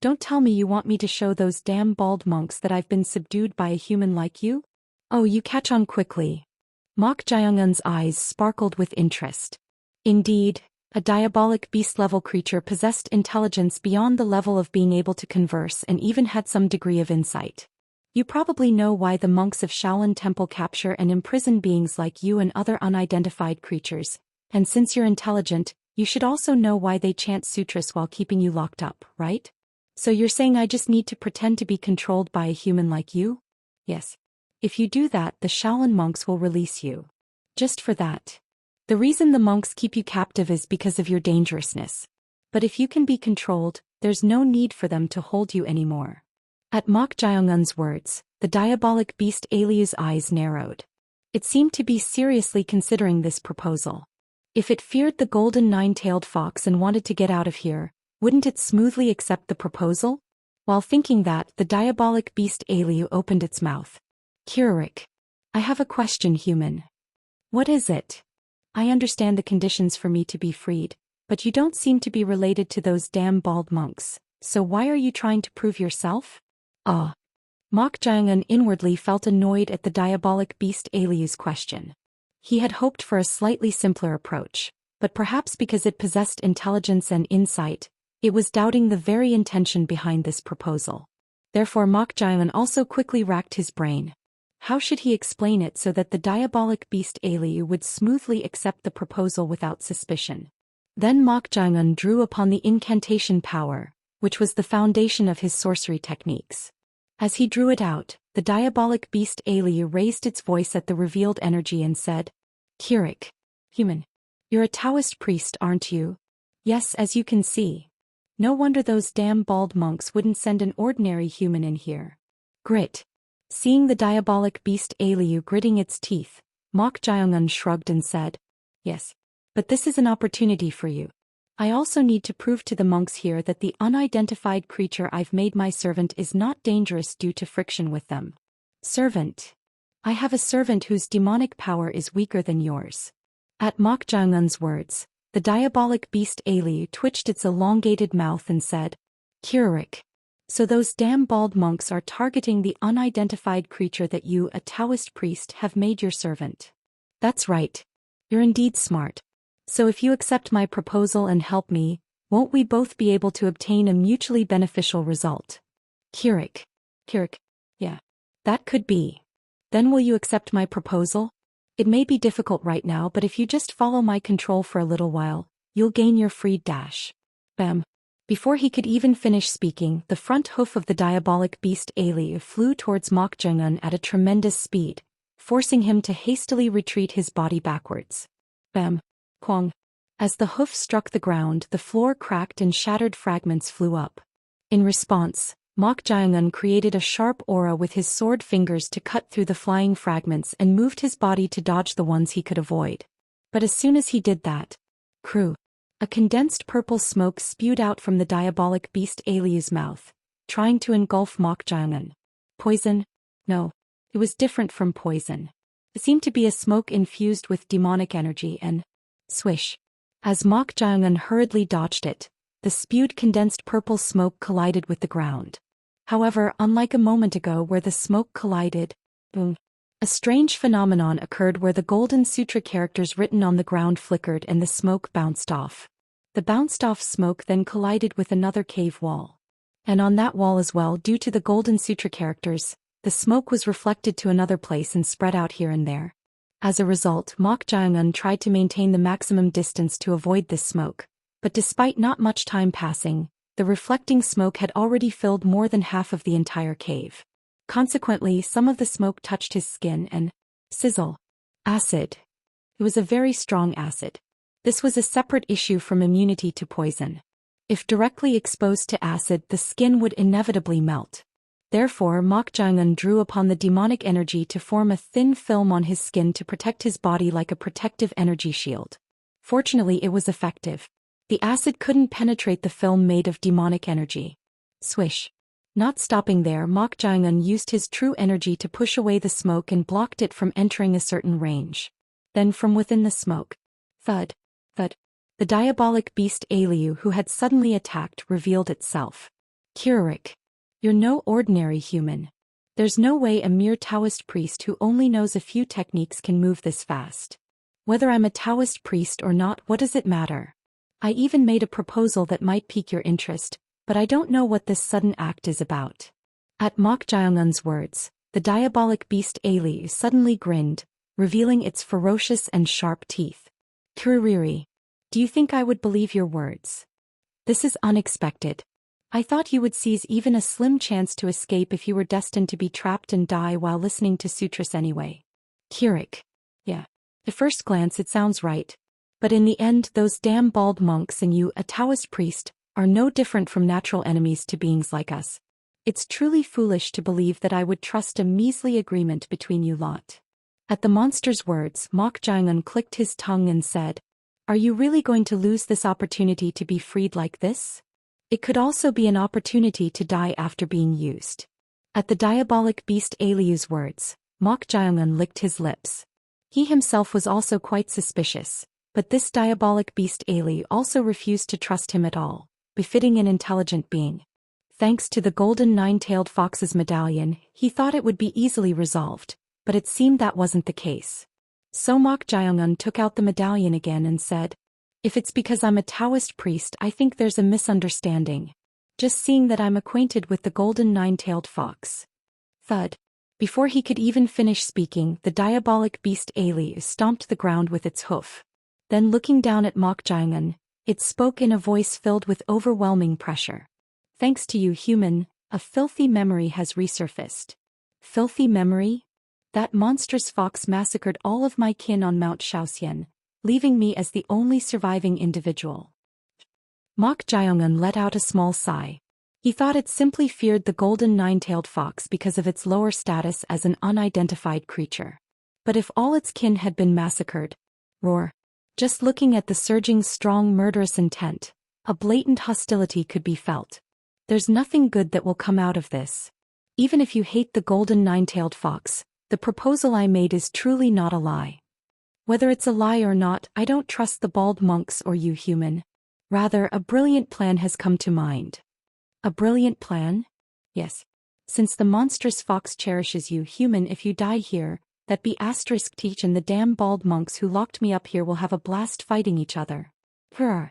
Don't tell me you want me to show those damn bald monks that I've been subdued by a human like you? Oh, you catch on quickly. Mok Jaeungun's eyes sparkled with interest. Indeed, a diabolic beast-level creature possessed intelligence beyond the level of being able to converse and even had some degree of insight. You probably know why the monks of Shaolin Temple capture and imprison beings like you and other unidentified creatures, and since you're intelligent, you should also know why they chant sutras while keeping you locked up, right? So you're saying I just need to pretend to be controlled by a human like you? Yes. If you do that, the Shaolin monks will release you. Just for that. The reason the monks keep you captive is because of your dangerousness. But if you can be controlled, there's no need for them to hold you anymore. At Mok Jaeungun's words, the diabolic beast Aliu's eyes narrowed. It seemed to be seriously considering this proposal. If it feared the golden nine-tailed fox and wanted to get out of here, wouldn't it smoothly accept the proposal? While thinking that, the diabolic beast Aliu opened its mouth. Kirik. I have a question, human. What is it? I understand the conditions for me to be freed, but you don't seem to be related to those damn bald monks, so why are you trying to prove yourself? Mok Jaeungun inwardly felt annoyed at the diabolic beast Aliu's question. He had hoped for a slightly simpler approach, but perhaps because it possessed intelligence and insight, it was doubting the very intention behind this proposal. Therefore Mok Jaeungun also quickly racked his brain. How should he explain it so that the diabolic beast Aliu would smoothly accept the proposal without suspicion? Then Mok Jaeungun drew upon the incantation power, which was the foundation of his sorcery techniques. As he drew it out, the diabolic beast Aliu raised its voice at the revealed energy and said, Kirik. Human. You're a Taoist priest, aren't you? Yes, as you can see. No wonder those damn bald monks wouldn't send an ordinary human in here. Grit. Seeing the diabolic beast Aliu gritting its teeth, Mok Jaeungun shrugged and said, Yes. But this is an opportunity for you. I also need to prove to the monks here that the unidentified creature I've made my servant is not dangerous due to friction with them. Servant. I have a servant whose demonic power is weaker than yours. At Mok Jaeungun's words, the diabolic beast Aliu twitched its elongated mouth and said, Kirik. So those damn bald monks are targeting the unidentified creature that you, a Taoist priest, have made your servant. That's right. You're indeed smart. So if you accept my proposal and help me, won't we both be able to obtain a mutually beneficial result? Kirik. Kirik. Yeah. That could be. Then will you accept my proposal? It may be difficult right now, but if you just follow my control for a little while, you'll gain your freed dash. Bam. Before he could even finish speaking, the front hoof of the diabolic beast Aliu flew towards Mok Jaeungun at a tremendous speed, forcing him to hastily retreat his body backwards. Bam. Kwang. As the hoof struck the ground, the floor cracked and shattered fragments flew up. In response, Mok Jaeungun created a sharp aura with his sword fingers to cut through the flying fragments and moved his body to dodge the ones he could avoid. But as soon as he did that, a condensed purple smoke spewed out from the diabolic beast Aliu's mouth, trying to engulf Mok Jaeungun. Poison? No. It was different from poison. It seemed to be a smoke infused with demonic energy and swish. As Mok Jaeungun hurriedly dodged it, the spewed condensed purple smoke collided with the ground. However, unlike a moment ago where the smoke collided, boom, a strange phenomenon occurred where the Golden Sutra characters written on the ground flickered and the smoke bounced off. The bounced-off smoke then collided with another cave wall. And on that wall as well, due to the Golden Sutra characters, the smoke was reflected to another place and spread out here and there. As a result, Mok Jaeungun tried to maintain the maximum distance to avoid this smoke, but despite not much time passing, the reflecting smoke had already filled more than half of the entire cave. Consequently, some of the smoke touched his skin and sizzle. Acid. It was a very strong acid. This was a separate issue from immunity to poison. If directly exposed to acid, the skin would inevitably melt. Therefore, Mok Jaeungun drew upon the demonic energy to form a thin film on his skin to protect his body like a protective energy shield. Fortunately, it was effective. The acid couldn't penetrate the film made of demonic energy. Swish. Not stopping there, Mok Jiangun used his true energy to push away the smoke and blocked it from entering a certain range. Then from within the smoke, thud, thud, the diabolic beast Aliu who had suddenly attacked revealed itself. Kirik, you're no ordinary human. There's no way a mere Taoist priest who only knows a few techniques can move this fast. Whether I'm a Taoist priest or not, what does it matter? I even made a proposal that might pique your interest, but I don't know what this sudden act is about. At Mok Jiangun's words, the diabolic beast Aliu suddenly grinned, revealing its ferocious and sharp teeth. Kuriri, do you think I would believe your words? This is unexpected. I thought you would seize even a slim chance to escape if you were destined to be trapped and die while listening to sutras anyway. Kirik. Yeah. At first glance it sounds right. But in the end those damn bald monks and you, a Taoist priest, are no different from natural enemies to beings like us. It's truly foolish to believe that I would trust a measly agreement between you lot. At the monster's words, Mok Jiangun clicked his tongue and said, Are you really going to lose this opportunity to be freed like this? It could also be an opportunity to die after being used. At the diabolic beast Aliu's words, Mok Jiangun licked his lips. He himself was also quite suspicious, but this diabolic beast Aliu also refused to trust him at all, befitting an intelligent being. Thanks to the golden nine-tailed fox's medallion, he thought it would be easily resolved, but it seemed that wasn't the case. So Mok Jiangun took out the medallion again and said, If it's because I'm a Taoist priest, I think there's a misunderstanding. Just seeing that I'm acquainted with the golden nine-tailed fox. Thud. Before he could even finish speaking, the diabolic beast Aliu stomped the ground with its hoof. Then looking down at Mok Jiangun, it spoke in a voice filled with overwhelming pressure. Thanks to you, human, a filthy memory has resurfaced. Filthy memory? That monstrous fox massacred all of my kin on Mount Shaoxian, leaving me as the only surviving individual. Mok Jiangun let out a small sigh. He thought it simply feared the golden nine-tailed fox because of its lower status as an unidentified creature. But if all its kin had been massacred, roar. Just looking at the surging strong murderous intent, a blatant hostility could be felt. There's nothing good that will come out of this. Even if you hate the golden nine-tailed fox, the proposal I made is truly not a lie. Whether it's a lie or not, I don't trust the bald monks or you, human. Rather, a brilliant plan has come to mind. A brilliant plan? Yes. Since the monstrous fox cherishes you, human, if you die here, that be asterisk teach and the damn bald monks who locked me up here will have a blast fighting each other. Hurrah.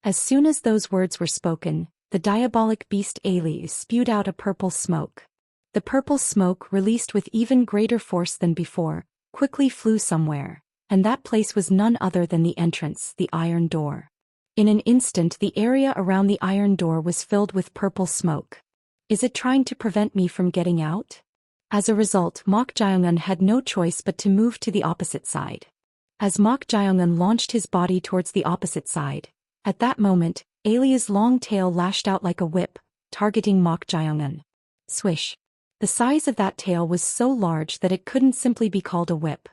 As soon as those words were spoken, the diabolic beast Aliu spewed out a purple smoke. The purple smoke, released with even greater force than before, quickly flew somewhere, and that place was none other than the entrance, the iron door. In an instant the area around the iron door was filled with purple smoke. Is it trying to prevent me from getting out? As a result, Mok Jiangun had no choice but to move to the opposite side. As Mok Jiangun launched his body towards the opposite side, at that moment, Aliu's long tail lashed out like a whip, targeting Mok Jiangun. Swish. The size of that tail was so large that it couldn't simply be called a whip.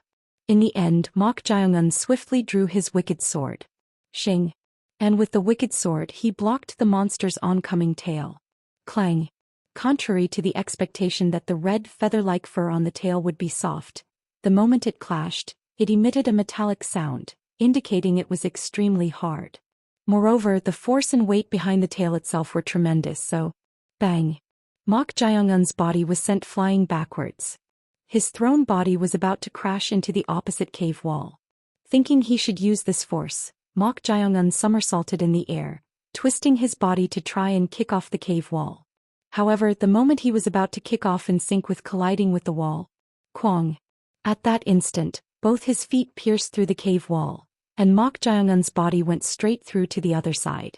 In the end, Mok Jiangun swiftly drew his wicked sword. Shing. And with the wicked sword he blocked the monster's oncoming tail. Clang. Contrary to the expectation that the red feather-like fur on the tail would be soft, the moment it clashed, it emitted a metallic sound, indicating it was extremely hard. Moreover, the force and weight behind the tail itself were tremendous, so, bang. Mok Jiangun's body was sent flying backwards. His thrown body was about to crash into the opposite cave wall. Thinking he should use this force, Mok Jiangun somersaulted in the air, twisting his body to try and kick off the cave wall. However, the moment he was about to kick off in sync with colliding with the wall, Kwang. At that instant, both his feet pierced through the cave wall, and Mok Jiangun's body went straight through to the other side.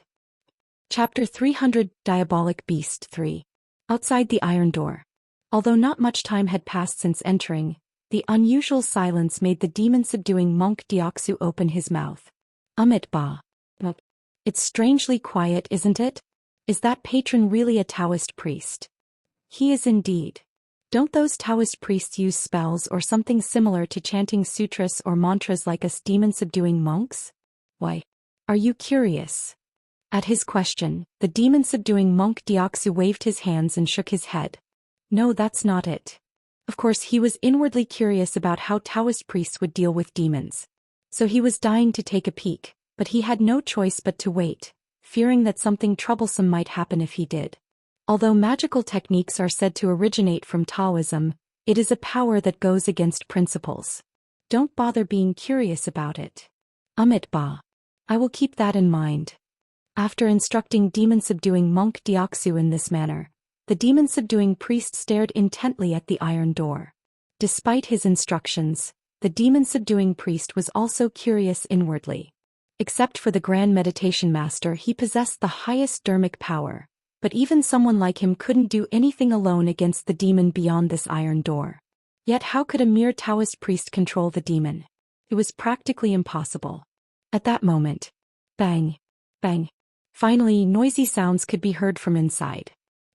Chapter 300 Diabolic Beast 3. Outside the iron door. Although not much time had passed since entering, the unusual silence made the demon-subduing monk Dioksu open his mouth. Amit Ba. It's strangely quiet, isn't it? Is that patron really a Taoist priest? He is indeed. Don't those Taoist priests use spells or something similar to chanting sutras or mantras like us demon-subduing monks? Why? Are you curious? At his question, the demon-subduing monk Diaksu waved his hands and shook his head. No, that's not it. Of course, he was inwardly curious about how Taoist priests would deal with demons. So he was dying to take a peek, but he had no choice but to wait, fearing that something troublesome might happen if he did. Although magical techniques are said to originate from Taoism, it is a power that goes against principles. Don't bother being curious about it. Amit Ba. I will keep that in mind. After instructing demon-subduing monk Diaksu in this manner, the demon-subduing priest stared intently at the iron door. Despite his instructions, the demon-subduing priest was also curious inwardly. Except for the Grand Meditation Master, he possessed the highest dharmic power, but even someone like him couldn't do anything alone against the demon beyond this iron door. Yet how could a mere Taoist priest control the demon? It was practically impossible. At that moment, bang, bang. Finally, noisy sounds could be heard from inside.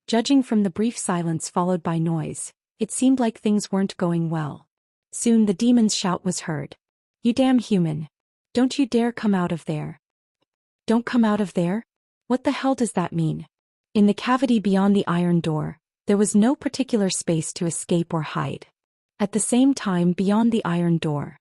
Judging from the brief silence followed by noise, it seemed like things weren't going well. Soon the demon's shout was heard. You damn human. Don't you dare come out of there. Don't come out of there? What the hell does that mean? In the cavity beyond the iron door, there was no particular space to escape or hide. At the same time, beyond the iron door.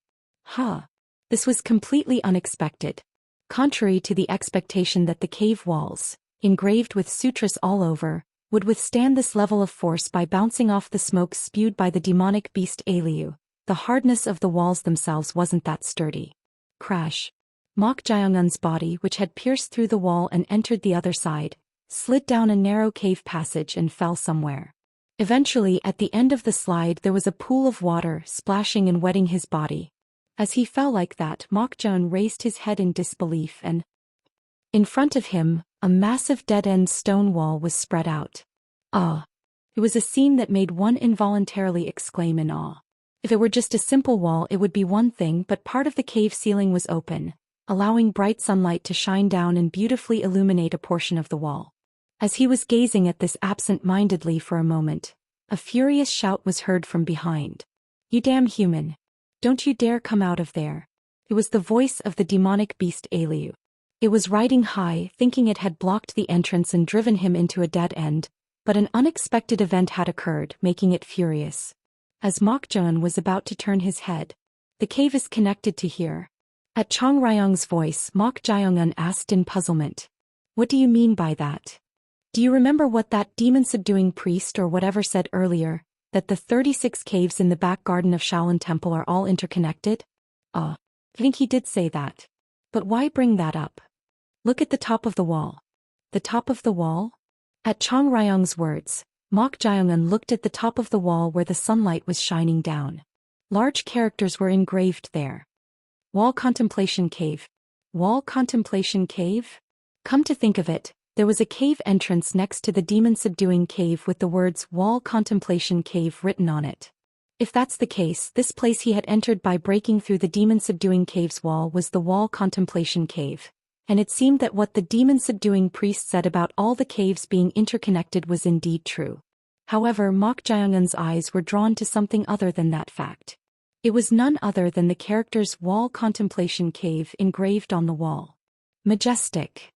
This was completely unexpected. Contrary to the expectation that the cave walls, engraved with sutras all over, would withstand this level of force by bouncing off the smoke spewed by the demonic beast Aliu, the hardness of the walls themselves wasn't that sturdy. Crash. Mok Jiongun's body, which had pierced through the wall and entered the other side, slid down a narrow cave passage and fell somewhere. Eventually, at the end of the slide, there was a pool of water splashing and wetting his body. As he fell like that, Mok Jion raised his head in disbelief and, in front of him, a massive dead-end stone wall was spread out. It was a scene that made one involuntarily exclaim in awe. If it were just a simple wall, it would be one thing, but part of the cave ceiling was open, allowing bright sunlight to shine down and beautifully illuminate a portion of the wall. As he was gazing at this absent-mindedly for a moment, a furious shout was heard from behind. You damn human. Don't you dare come out of there. It was the voice of the demonic beast Aliu. It was riding high, thinking it had blocked the entrance and driven him into a dead end, but an unexpected event had occurred, making it furious. As Mok Jion was about to turn his head, the cave is connected to here. At Chong Ryong's voice, Mok Jiongun asked in puzzlement. What do you mean by that? Do you remember what that demon-subduing priest or whatever said earlier, that the 36 caves in the back garden of Shaolin Temple are all interconnected? I think he did say that. But why bring that up? Look at the top of the wall. The top of the wall? At Chong Ryong's words, Mok Jiongun looked at the top of the wall where the sunlight was shining down. Large characters were engraved there. Wall Contemplation Cave. Wall Contemplation Cave? Come to think of it, there was a cave entrance next to the demon-subduing cave with the words Wall Contemplation Cave written on it. If that's the case, this place he had entered by breaking through the demon-subduing cave's wall was the Wall Contemplation Cave. And it seemed that what the demon-subduing priest said about all the caves being interconnected was indeed true. However, Mok Jiongun's eyes were drawn to something other than that fact. It was none other than the characters Wall Contemplation Cave engraved on the wall. Majestic.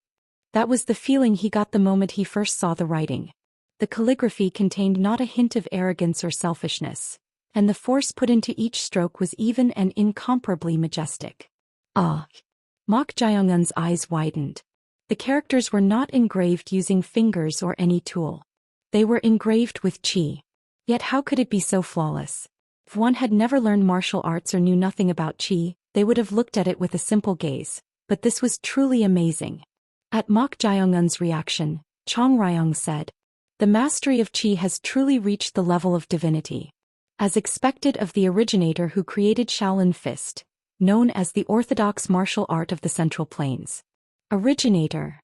That was the feeling he got the moment he first saw the writing. The calligraphy contained not a hint of arrogance or selfishness, and the force put into each stroke was even and incomparably majestic. Mok Jiongun's eyes widened. The characters were not engraved using fingers or any tool. They were engraved with qi. Yet how could it be so flawless? If one had never learned martial arts or knew nothing about qi, they would have looked at it with a simple gaze, but this was truly amazing. At Mok Jiongun's reaction, Chong Ryong said, "The mastery of qi has truly reached the level of divinity. As expected of the originator who created Shaolin Fist, known as the orthodox martial art of the Central Plains. Originator.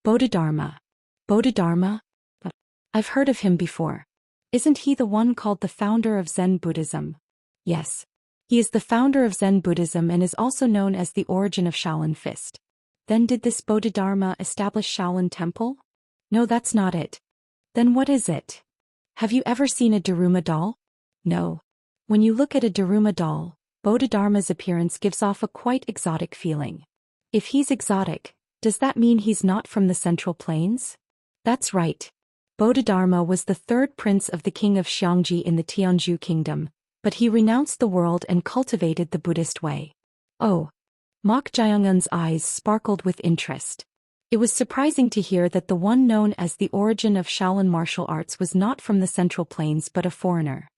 Bodhidharma. Bodhidharma? I've heard of him before. Isn't he the one called the founder of Zen Buddhism? Yes. He is the founder of Zen Buddhism and is also known as the origin of Shaolin Fist. Then did this Bodhidharma establish Shaolin Temple? No, that's not it. Then what is it? Have you ever seen a Daruma doll? No. When you look at a Daruma doll, Bodhidharma's appearance gives off a quite exotic feeling. If he's exotic, Does that mean he's not from the Central Plains? That's right. Bodhidharma was the third prince of the king of Xiangji in the Tianzhu kingdom, but he renounced the world and cultivated the Buddhist way. Oh. Mok Jiangun's eyes sparkled with interest. It was surprising to hear that the one known as the origin of Shaolin martial arts was not from the Central Plains but a foreigner.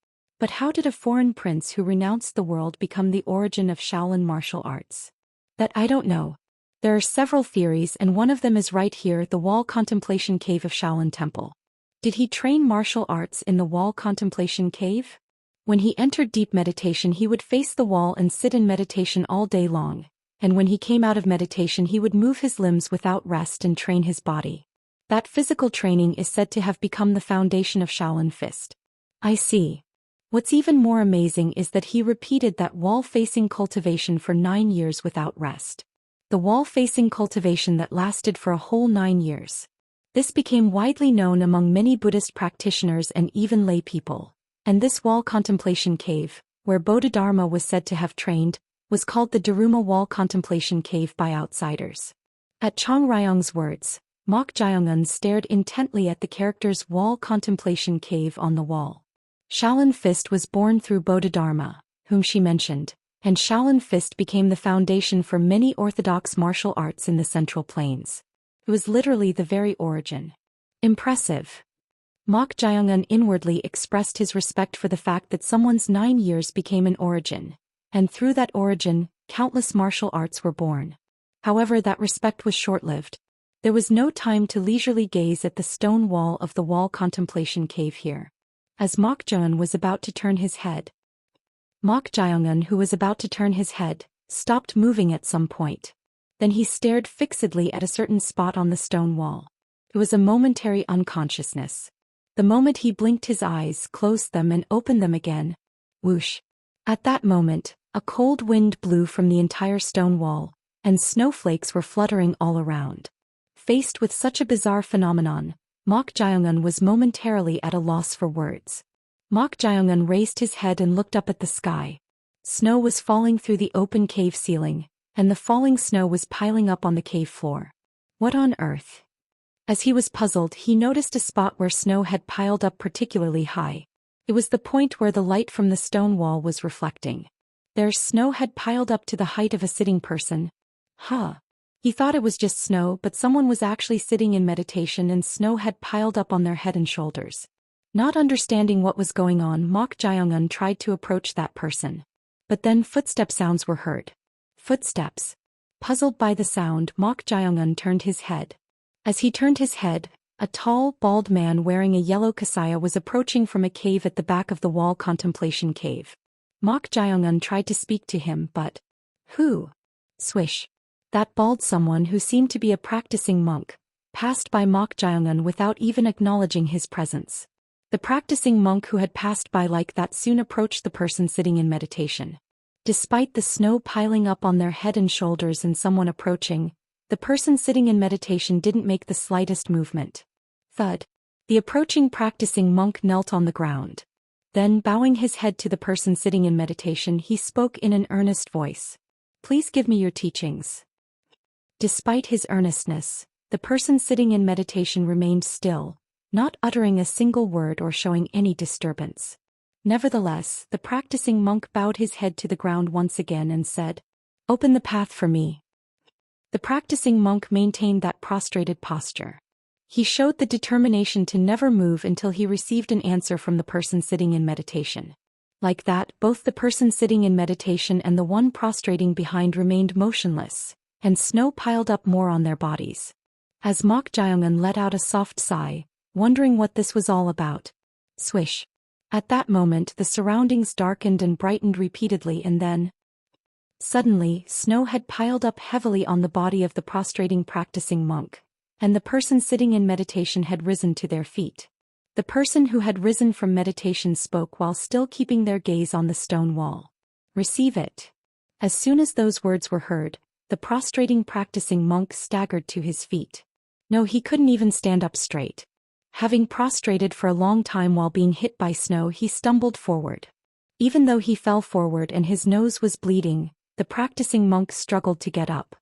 But how did a foreign prince who renounced the world become the origin of Shaolin martial arts? That I don't know. There are several theories and one of them is right here, the Wall Contemplation Cave of Shaolin Temple. Did he train martial arts in the Wall Contemplation Cave? When he entered deep meditation he would face the wall and sit in meditation all day long, and when he came out of meditation he would move his limbs without rest and train his body. That physical training is said to have become the foundation of Shaolin Fist. I see. What's even more amazing is that he repeated that wall-facing cultivation for 9 years without rest. The wall-facing cultivation that lasted for a whole 9 years. This became widely known among many Buddhist practitioners and even lay people. And this wall contemplation cave, where Bodhidharma was said to have trained, was called the Daruma Wall Contemplation Cave by outsiders. At Chang Ryong's words, Mok Jiangun stared intently at the character's Wall Contemplation Cave on the wall. Shaolin Fist was born through Bodhidharma, whom she mentioned, and Shaolin Fist became the foundation for many orthodox martial arts in the Central Plains. It was literally the very origin. Impressive. Mok Jiangun inwardly expressed his respect for the fact that someone's 9 years became an origin, and through that origin, countless martial arts were born. However, that respect was short-lived. There was no time to leisurely gaze at the stone wall of the Wall Contemplation Cave here. As Mok Jiangun was about to turn his head, stopped moving at some point. Then he stared fixedly at a certain spot on the stone wall. It was a momentary unconsciousness. The moment he blinked his eyes, closed them and opened them again. Whoosh. At that moment, a cold wind blew from the entire stone wall, and snowflakes were fluttering all around. Faced with such a bizarre phenomenon, Mok Jiangun was momentarily at a loss for words. Mok Jiangun raised his head and looked up at the sky. Snow was falling through the open cave ceiling, and the falling snow was piling up on the cave floor. What on earth? As he was puzzled, he noticed a spot where snow had piled up particularly high. It was the point where the light from the stone wall was reflecting. There snow had piled up to the height of a sitting person. He thought it was just snow, but someone was actually sitting in meditation and snow had piled up on their head and shoulders. Not understanding what was going on, Mok Jiangun tried to approach that person. But then footstep sounds were heard. Footsteps. Puzzled by the sound, Mok Jiangun turned his head. As he turned his head, a tall, bald man wearing a yellow kasaya was approaching from a cave at the back of the Wall Contemplation Cave. Mok Jiangun tried to speak to him, but... Who? Swish. That bald someone, who seemed to be a practicing monk, passed by Mok Jiangun without even acknowledging his presence. The practicing monk who had passed by like that soon approached the person sitting in meditation. Despite the snow piling up on their head and shoulders and someone approaching, the person sitting in meditation didn't make the slightest movement. Thud. The approaching practicing monk knelt on the ground. Then, bowing his head to the person sitting in meditation, he spoke in an earnest voice. Please give me your teachings. Despite his earnestness, the person sitting in meditation remained still, not uttering a single word or showing any disturbance. Nevertheless, the practicing monk bowed his head to the ground once again and said, "Open the path for me." The practicing monk maintained that prostrated posture. He showed the determination to never move until he received an answer from the person sitting in meditation. Like that, both the person sitting in meditation and the one prostrating behind remained motionless, and snow piled up more on their bodies. As Mok Jiangun let out a soft sigh, wondering what this was all about. Swish. At that moment the surroundings darkened and brightened repeatedly, and then... Suddenly, snow had piled up heavily on the body of the prostrating practicing monk, and the person sitting in meditation had risen to their feet. The person who had risen from meditation spoke while still keeping their gaze on the stone wall. "Receive it." As soon as those words were heard, the prostrating practicing monk staggered to his feet. No, he couldn't even stand up straight. Having prostrated for a long time while being hit by snow, he stumbled forward. Even though he fell forward and his nose was bleeding, the practicing monk struggled to get up.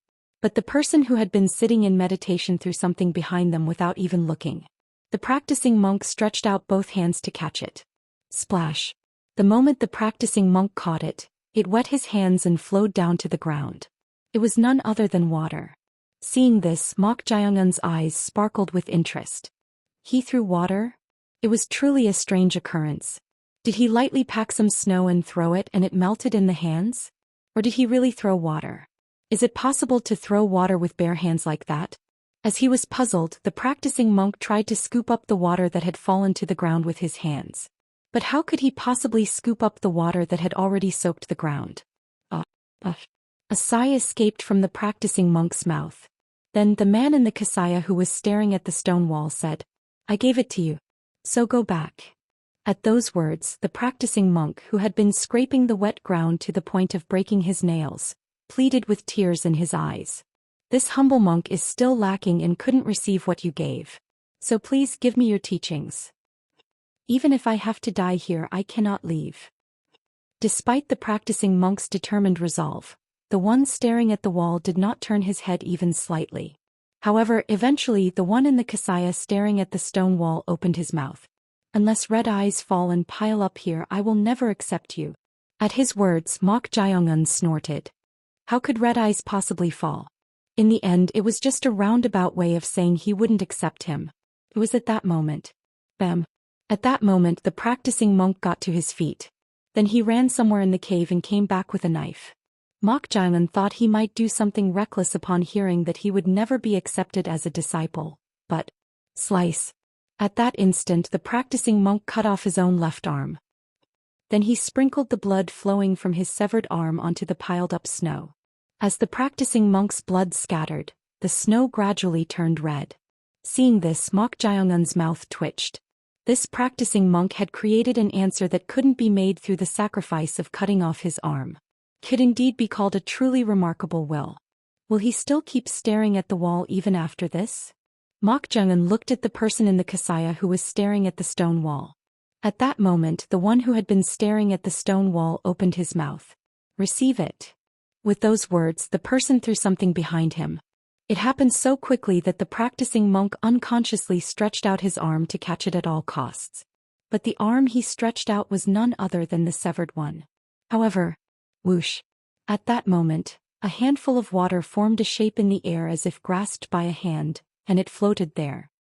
But the person who had been sitting in meditation threw something behind them without even looking. The practicing monk stretched out both hands to catch it. Splash. The moment the practicing monk caught it, it wet his hands and flowed down to the ground. It was none other than water. Seeing this, Mok Jaeungun's eyes sparkled with interest. He threw water? It was truly a strange occurrence. Did he lightly pack some snow and throw it and it melted in the hands? Or did he really throw water? Is it possible to throw water with bare hands like that? As he was puzzled, the practicing monk tried to scoop up the water that had fallen to the ground with his hands. But how could he possibly scoop up the water that had already soaked the ground? A sigh escaped from the practicing monk's mouth. Then the man in the kasaya who was staring at the stone wall said, "I gave it to you. So go back." At those words, the practicing monk, who had been scraping the wet ground to the point of breaking his nails, pleaded with tears in his eyes. "This humble monk is still lacking and couldn't receive what you gave. So please give me your teachings. Even if I have to die here, I cannot leave." Despite the practicing monk's determined resolve, the one staring at the wall did not turn his head even slightly. However, eventually the one in the kasaya staring at the stone wall opened his mouth. "Unless red eyes fall and pile up here, I will never accept you." At his words, Mok Jaeungun snorted. How could red eyes possibly fall? In the end, it was just a roundabout way of saying he wouldn't accept him. It was at that moment. Bam. At that moment, the practicing monk got to his feet. Then he ran somewhere in the cave and came back with a knife. Mok Jaeungun thought he might do something reckless upon hearing that he would never be accepted as a disciple. But, slice. At that instant, the practicing monk cut off his own left arm. Then he sprinkled the blood flowing from his severed arm onto the piled-up snow. As the practicing monk's blood scattered, the snow gradually turned red. Seeing this, Mok Jaeungun's mouth twitched. This practicing monk had created an answer that couldn't be made through the sacrifice of cutting off his arm. Could indeed be called a truly remarkable will. Will he still keep staring at the wall even after this? Mok Jaeungun looked at the person in the kasaya who was staring at the stone wall. At that moment, the one who had been staring at the stone wall opened his mouth. "Receive it." With those words, the person threw something behind him. It happened so quickly that the practicing monk unconsciously stretched out his arm to catch it at all costs. But the arm he stretched out was none other than the severed one. However, whoosh. At that moment, a handful of water formed a shape in the air as if grasped by a hand, and it floated there.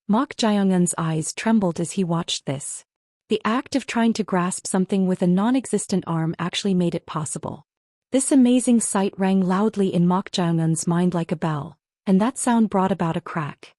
Mok Jaeungun's eyes trembled as he watched this. The act of trying to grasp something with a non-existent arm actually made it possible. This amazing sight rang loudly in Mok Jaeungun's mind like a bell, and that sound brought about a crack.